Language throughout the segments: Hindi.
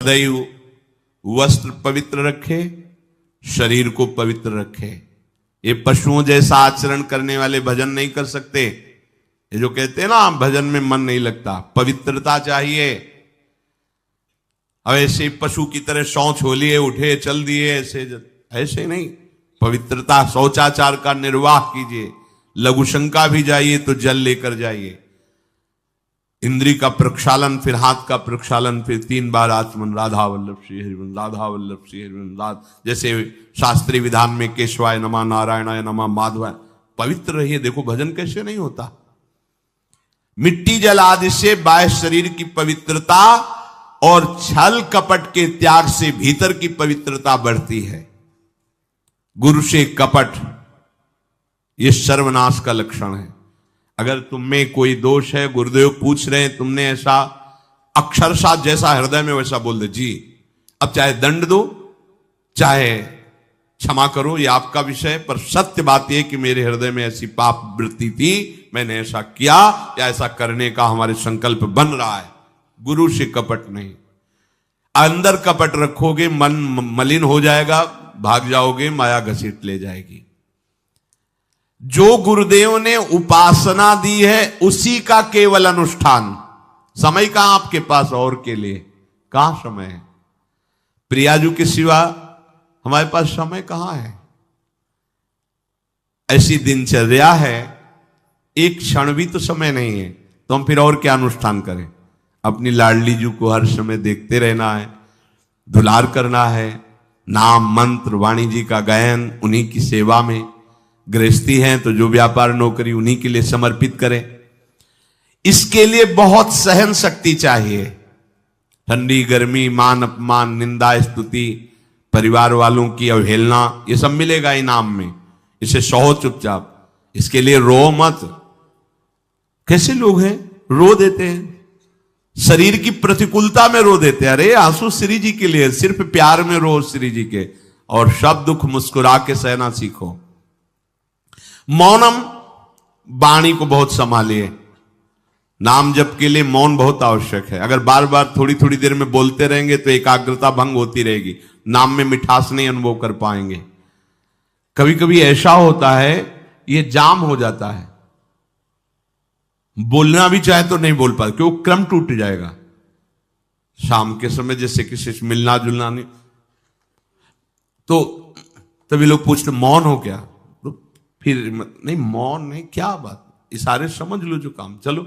हृदय वस्त्र पवित्र रखे, शरीर को पवित्र रखे। ये पशुओं जैसा आचरण करने वाले भजन नहीं कर सकते। ये जो कहते हैं ना भजन में मन नहीं लगता, पवित्रता चाहिए। अब ऐसे पशु की तरह शौच हो लिए, उठे चल दिए, ऐसे नहीं। पवित्रता, शौचाचार का निर्वाह कीजिए। लघु शंका भी जाइए तो जल लेकर जाइए। इंद्री का प्रक्षालन, फिर हाथ का प्रक्षालन, फिर 3 बार आचमन, राधा वल्लभ श्री हरिवंश, राधा वल्लभ श्री हरिवंश। जैसे शास्त्रीय विधान में केशवाय नमः, नारायणाय नमः, माधवाय। पवित्र रहिए। देखो भजन कैसे नहीं होता। मिट्टी जल आदि से बाह्य शरीर की पवित्रता और छल कपट के त्याग से भीतर की पवित्रता बढ़ती है। गुरु से कपट, यह सर्वनाश का लक्षण है। अगर तुम में कोई दोष है, गुरुदेव पूछ रहे हैं, तुमने ऐसा अक्षरशः जैसा हृदय में वैसा बोल दे जी, अब चाहे दंड दो चाहे क्षमा करो, ये आपका विषय। पर सत्य बात यह कि मेरे हृदय में ऐसी पाप वृत्ति थी, मैंने ऐसा किया या ऐसा करने का हमारे संकल्प बन रहा है। गुरु से कपट नहीं। अंदर कपट रखोगे, मन मलिन हो जाएगा, भाग जाओगे, माया घसीट ले जाएगी। जो गुरुदेव ने उपासना दी है उसी का केवल अनुष्ठान। समय कहां आपके पास और के लिए? कहां समय है? प्रियाजू के सिवा हमारे पास समय कहां है? ऐसी दिनचर्या है, एक क्षण भी तो समय नहीं है, तो हम फिर और क्या अनुष्ठान करें? अपनी लाडली जू को हर समय देखते रहना है, दुलार करना है, नाम मंत्र वाणी जी का गायन, उन्हीं की सेवा में। गृहस्थी हैं तो जो व्यापार नौकरी उन्हीं के लिए समर्पित करें। इसके लिए बहुत सहन शक्ति चाहिए। ठंडी गर्मी, मान अपमान, निंदा स्तुति, परिवार वालों की अवहेलना, ये सब मिलेगा इनाम में। इसे सहो चुपचाप, इसके लिए रो मत। कैसे लोग हैं रो देते हैं, शरीर की प्रतिकूलता में रो देते हैं। अरे आंसू श्री जी के लिए, सिर्फ प्यार में रो श्री जी के, और सब दुख मुस्कुरा के सहना सीखो। मौनम, वाणी को बहुत संभालिए। नाम जप के लिए मौन बहुत आवश्यक है। अगर बार बार थोड़ी थोड़ी देर में बोलते रहेंगे तो एकाग्रता भंग होती रहेगी, नाम में मिठास नहीं अनुभव कर पाएंगे। कभी कभी ऐसा होता है ये जाम हो जाता है, बोलना भी चाहे तो नहीं बोल पाते, क्यों? क्रम टूट जाएगा। शाम के समय जैसे किसी से मिलना जुलना नहीं, तो तभी लोग पूछते मौन हो क्या? तो फिर नहीं, मौन नहीं, क्या बात, इशारे समझ लो जो काम, चलो।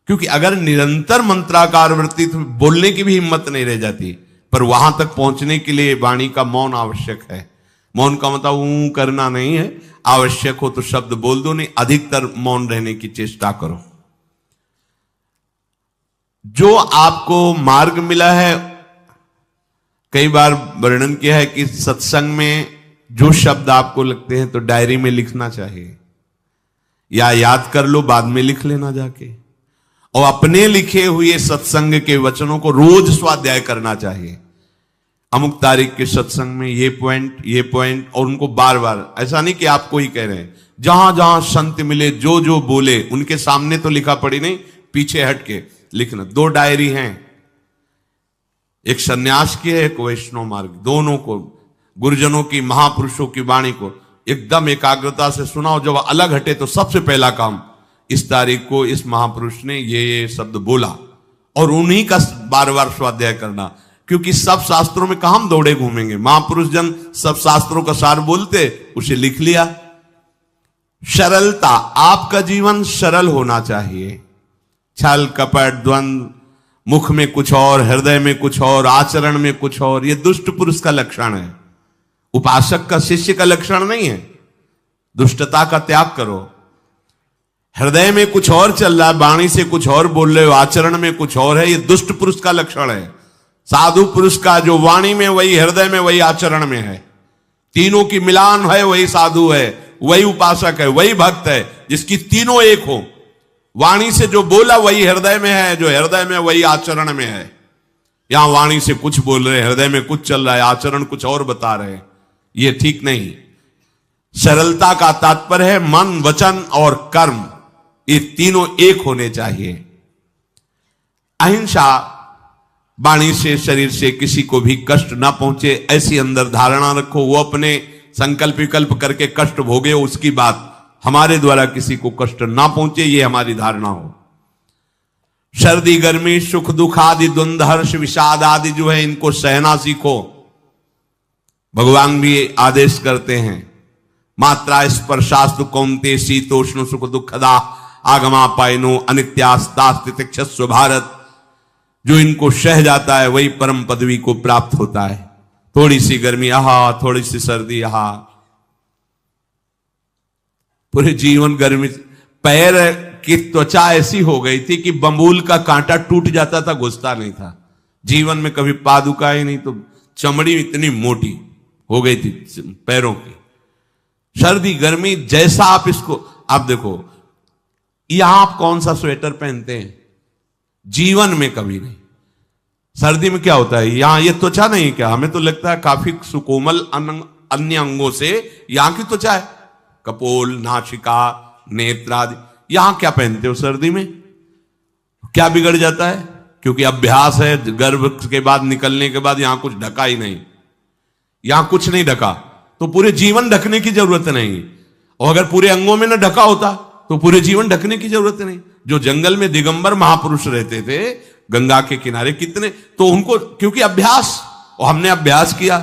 क्योंकि अगर निरंतर मंत्राकार वृत्ति तो बोलने की भी हिम्मत नहीं रह जाती। पर वहां तक पहुंचने के लिए वाणी का मौन आवश्यक है। मौन का मतलब ऊ करना नहीं है, आवश्यक हो तो शब्द बोल दो, नहीं अधिकतर मौन रहने की चेष्टा करो। जो आपको मार्ग मिला है, कई बार वर्णन किया है कि सत्संग में जो शब्द आपको लगते हैं तो डायरी में लिखना चाहिए, या याद कर लो, बाद में लिख लेना जाके। और अपने लिखे हुए सत्संग के वचनों को रोज स्वाध्याय करना चाहिए। अमुक तारीख के सत्संग में ये पॉइंट, और उनको बार बार, ऐसा नहीं कि आपको ही कह रहे हैं, जहां जहां संत मिले जो जो बोले उनके सामने तो लिखा पड़ी नहीं, पीछे हट के लिखना। 2 डायरी हैं, एक सन्यास की है, एक वैष्णव मार्ग। दोनों को, गुरुजनों की, महापुरुषों की वाणी को एकदम एकाग्रता से सुनाओ। जब अलग हटे तो सबसे पहला काम, इस तारीख को इस महापुरुष ने ये शब्द बोला, और उन्हीं का बार बार स्वाध्याय करना। क्योंकि सब शास्त्रों में कहां हम दौड़े घूमेंगे, महापुरुष जन सब शास्त्रों का सार बोलते, उसे लिख लिया। सरलता, आपका जीवन सरल होना चाहिए। छल कपट द्वंद्व, मुख में कुछ और, हृदय में कुछ और, आचरण में कुछ और, यह दुष्ट पुरुष का लक्षण है। उपासक का, शिष्य का लक्षण नहीं है। दुष्टता का त्याग करो। हृदय में कुछ और चल रहा है, वाणी से कुछ और बोल रहे हो, आचरण में कुछ और है, यह दुष्ट पुरुष का लक्षण है। साधु पुरुष का जो वाणी में वही, हृदय में वही, आचरण में है, तीनों की मिलान है, वही साधु है, वही उपासक है, वही भक्त है, जिसकी तीनों एक हो। वाणी से जो बोला वही हृदय में है, जो हृदय में वही आचरण में है। यहां वाणी से कुछ बोल रहे, हृदय में कुछ चल रहा है, आचरण कुछ और बता रहे, ये ठीक नहीं। सरलता का तात्पर्य है मन, वचन और कर्म, ये तीनों एक होने चाहिए। अहिंसा, वाणी से शरीर से किसी को भी कष्ट ना पहुंचे, ऐसी अंदर धारणा रखो। वो अपने संकल्प विकल्प करके कष्ट भोगे, उसकी बात, हमारे द्वारा किसी को कष्ट ना पहुंचे, ये हमारी धारणा हो। सर्दी गर्मी सुख दुख आदि द्वंद्व हर्ष विषाद आदि जो है, इनको सहना सीखो। भगवान भी आदेश करते हैं, मात्रा स्पर्शास्तु कौन्ते शीतोष्ण सुख दुखदा आगमापायनो अनित्यास्तास्तितिक्षस्व भारत। जो इनको सह जाता है वही परम पदवी को प्राप्त होता है। थोड़ी सी गर्मी आहा, थोड़ी सी सर्दी आहा, पूरे जीवन गर्मी। पैर की त्वचा ऐसी हो गई थी कि बंबूल का कांटा टूट जाता था, घुसता नहीं था। जीवन में कभी पादुका ही नहीं, तो चमड़ी इतनी मोटी हो गई थी पैरों की। सर्दी गर्मी जैसा आप इसको, आप देखो यहां आप कौन सा स्वेटर पहनते हैं, जीवन में कभी नहीं। सर्दी में क्या होता है, यहां ये त्वचा नहीं क्या, हमें तो लगता है काफी सुकोमल अन्य अंगों से यहां की त्वचा है, कपोल नासिका नेत्र आदि। यहां क्या पहनते हो सर्दी में, क्या बिगड़ जाता है, क्योंकि अभ्यास है। गर्भ के बाद निकलने के बाद यहां कुछ ढका ही नहीं, यहां कुछ नहीं ढका, तो पूरे जीवन ढकने की जरूरत नहीं। और अगर पूरे अंगों में न ढका होता तो पूरे जीवन ढकने की जरूरत नहीं। जो जंगल में दिगंबर महापुरुष रहते थे गंगा के किनारे, कितने, तो उनको क्योंकि अभ्यास, और हमने अभ्यास किया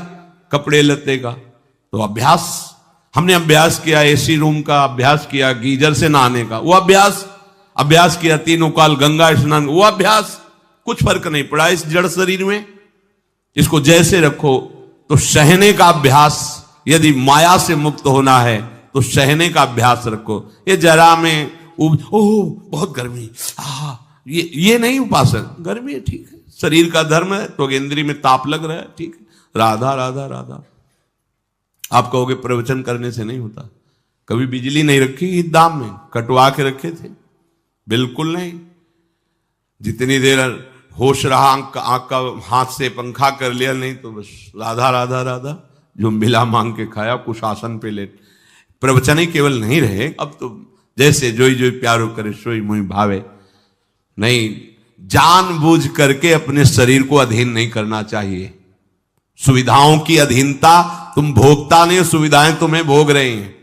कपड़े लत्ते का, तो अभ्यास, हमने अभ्यास किया एसी रूम का, अभ्यास किया गीजर से नहाने का, वो अभ्यास किया तीनों काल गंगा स्नान, वो अभ्यास, कुछ फर्क नहीं पड़ा इस जड़ शरीर में। इसको जैसे रखो। तो सहने का अभ्यास, यदि माया से मुक्त होना है तो सहने का अभ्यास रखो। ये जरा में ओह बहुत गर्मी, ये नहीं उपासक। गर्मी है ठीक है, शरीर का धर्म है, तो इंद्री में ताप लग रहा है ठीक है, राधा राधा राधा। आप कहोगे प्रवचन करने से नहीं होता। कभी बिजली नहीं रखी ईद दाम में, कटवा के रखे थे, बिल्कुल नहीं। जितनी देर होश रहा आंख का हाथ से पंखा कर लिया, नहीं तो बस राधा राधा राधा, जो मिला मांग के खाया, कुछ आसन पे लेट। प्रवचन ही केवल नहीं रहे, अब तो जैसे जोई जोई प्यारो करे सोई मुई भावे। नहीं, जानबूझ करके अपने शरीर को अधीन नहीं करना चाहिए। सुविधाओं की अधीनता, तुम भोगता नहीं, सुविधाएं तुम्हें भोग रही हैं।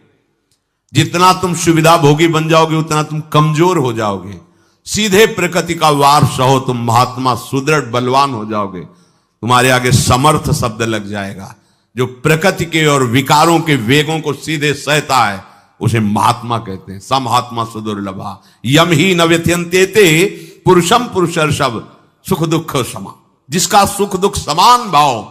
जितना तुम सुविधा भोगी बन जाओगे उतना तुम कमजोर हो जाओगे। सीधे प्रकृति का वार सहो, तुम महात्मा सुदृढ़ बलवान हो जाओगे। तुम्हारे आगे समर्थ शब्द लग जाएगा। जो प्रकृति के और विकारों के वेगों को सीधे सहता है उसे महात्मा कहते हैं। समहात्मा सुदुर्लभा यम ही न व्यथयन्ते पुरुषम पुरुषर्षभ सुख दुख समा। जिसका सुख दुख समान भाव,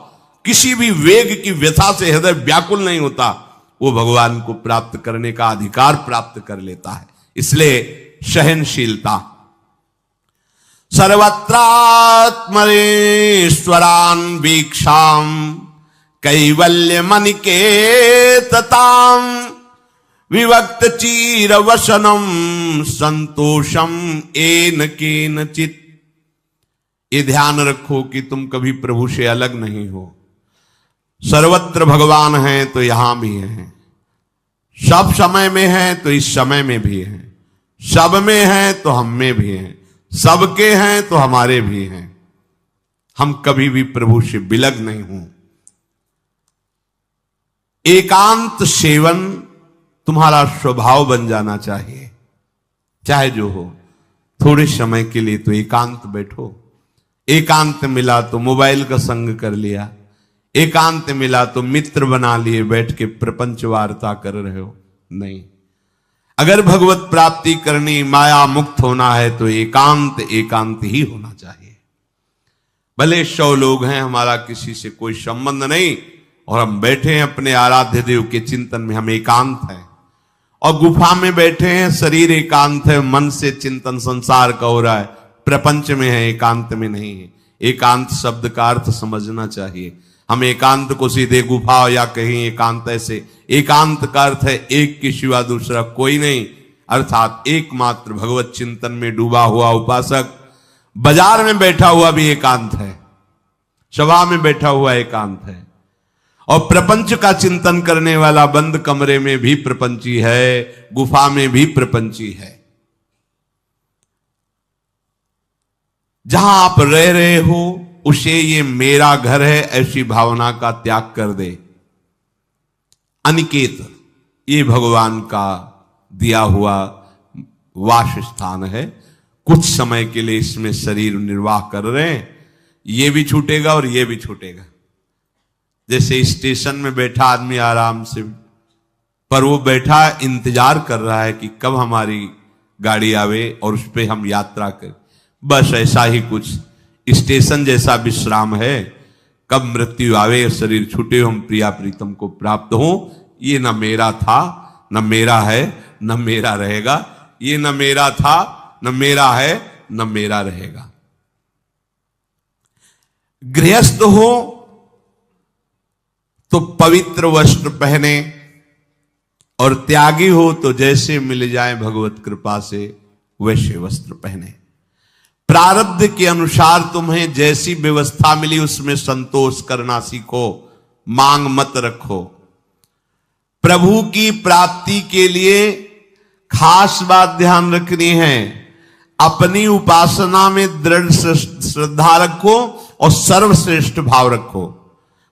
किसी भी वेग की व्यथा से हृदय व्याकुल नहीं होता, वो भगवान को प्राप्त करने का अधिकार प्राप्त कर लेता है। इसलिए सहनशीलता। सर्वत्रात्मनेश्वरान वीक्षाम कैवल्य मनिकेतताम विवक्त चीर वसनम संतोषम एन केनचित। ये ध्यान रखो कि तुम कभी प्रभु से अलग नहीं हो। सर्वत्र भगवान है तो यहां भी है, सब समय में है तो इस समय में भी है, सब में है तो हम में भी है, सबके हैं तो हमारे भी हैं। हम कभी भी प्रभु से बिलग नहीं हूं। एकांत सेवन तुम्हारा स्वभाव बन जाना चाहिए, चाहे जो हो। थोड़े समय के लिए तो एकांत बैठो। एकांत मिला तो मोबाइल का संग कर लिया, एकांत मिला तो मित्र बना लिए, बैठ के प्रपंच वार्ता कर रहे हो। नहीं, अगर भगवत प्राप्ति करनी, माया मुक्त होना है तो एकांत एकांत ही होना चाहिए। भले 100 लोग हैं, हमारा किसी से कोई संबंध नहीं, और हम बैठे हैं अपने आराध्य देव के चिंतन में, हम एकांत हैं। और गुफा में बैठे हैं, शरीर एकांत है, मन से चिंतन संसार का हो रहा है, प्रपंच में है, एकांत में नहीं है। एकांत शब्द का अर्थ समझना चाहिए। हम एकांत को सीधे गुफा या कहीं एकांत, ऐसे एकांत का अर्थ है एक के सिवा दूसरा कोई नहीं, अर्थात एकमात्र भगवत चिंतन में डूबा हुआ उपासक। बाजार में बैठा हुआ भी एकांत है, सभा में बैठा हुआ एकांत है, और प्रपंच का चिंतन करने वाला बंद कमरे में भी प्रपंची है, गुफा में भी प्रपंची है। जहां आप रह रहे हो उसे ये मेरा घर है ऐसी भावना का त्याग कर दे। अनिकेत ये भगवान का दिया हुआ वास स्थान है। कुछ समय के लिए इसमें शरीर निर्वाह कर रहे हैं, ये भी छूटेगा और ये भी छूटेगा। जैसे स्टेशन में बैठा आदमी आराम से, पर वो बैठा इंतजार कर रहा है कि कब हमारी गाड़ी आवे और उस पर हम यात्रा करें। बस ऐसा ही कुछ स्टेशन जैसा विश्राम है। कब मृत्यु आवे, शरीर छूटे, हम प्रिया प्रीतम को प्राप्त हो। ये न मेरा था, न मेरा है, न मेरा रहेगा। ये न मेरा था, न मेरा है, न मेरा रहेगा। गृहस्थ हो तो पवित्र वस्त्र पहने, और त्यागी हो तो जैसे मिल जाए भगवत कृपा से वैसे वस्त्र पहने। प्रारब्ध के अनुसार तुम्हें जैसी व्यवस्था मिली उसमें संतोष करना सीखो, मांग मत रखो। प्रभु की प्राप्ति के लिए खास बात ध्यान रखनी है, अपनी उपासना में दृढ़ श्रद्धा रखो और सर्वश्रेष्ठ भाव रखो,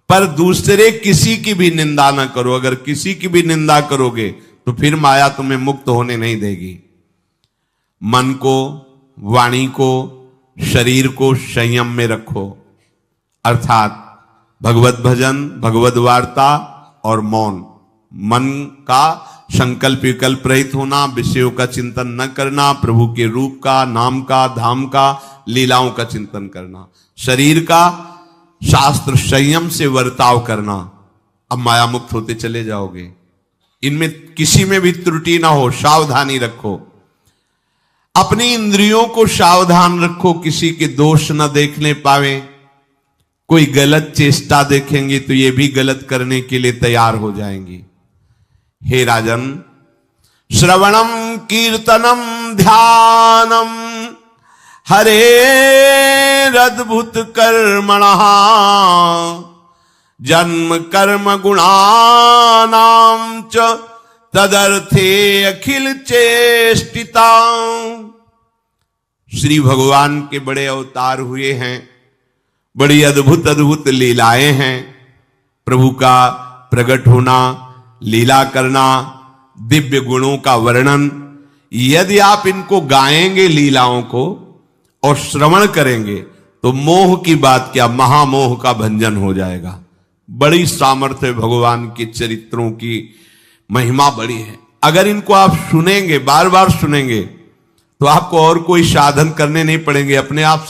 पर दूसरे किसी की भी निंदा न करो। अगर किसी की भी निंदा करोगे तो फिर माया तुम्हें मुक्त होने नहीं देगी। मन को, वाणी को, शरीर को संयम में रखो, अर्थात भगवत भजन, भगवत वार्ता और मौन। मन का संकल्प विकल्प रहित होना, विषयों का चिंतन न करना, प्रभु के रूप का, नाम का, धाम का, लीलाओं का चिंतन करना। शरीर का शास्त्र संयम से वर्ताव करना। अब माया मुक्त होते चले जाओगे। इनमें किसी में भी त्रुटि ना हो, सावधानी रखो। अपनी इंद्रियों को सावधान रखो, किसी के दोष न देखने पावे। कोई गलत चेष्टा देखेंगे तो ये भी गलत करने के लिए तैयार हो जाएंगी। हे राजन, श्रवणम कीर्तनम ध्यानम हरेरद्भुत कर्मणः जन्म कर्म गुणानां च तदर्थे अखिल चेष्टिता। श्री भगवान के बड़े अवतार हुए हैं, बड़ी अद्भुत अद्भुत लीलाएं हैं। प्रभु का प्रकट होना, लीला करना, दिव्य गुणों का वर्णन। यदि आप इनको गाएंगे लीलाओं को और श्रवण करेंगे तो मोह की बात क्या, महामोह का भंजन हो जाएगा। बड़ी सामर्थ्य भगवान के चरित्रों की महिमा बड़ी है। अगर इनको आप सुनेंगे, बार बार सुनेंगे, तो आपको और कोई साधन करने नहीं पड़ेंगे, अपने आप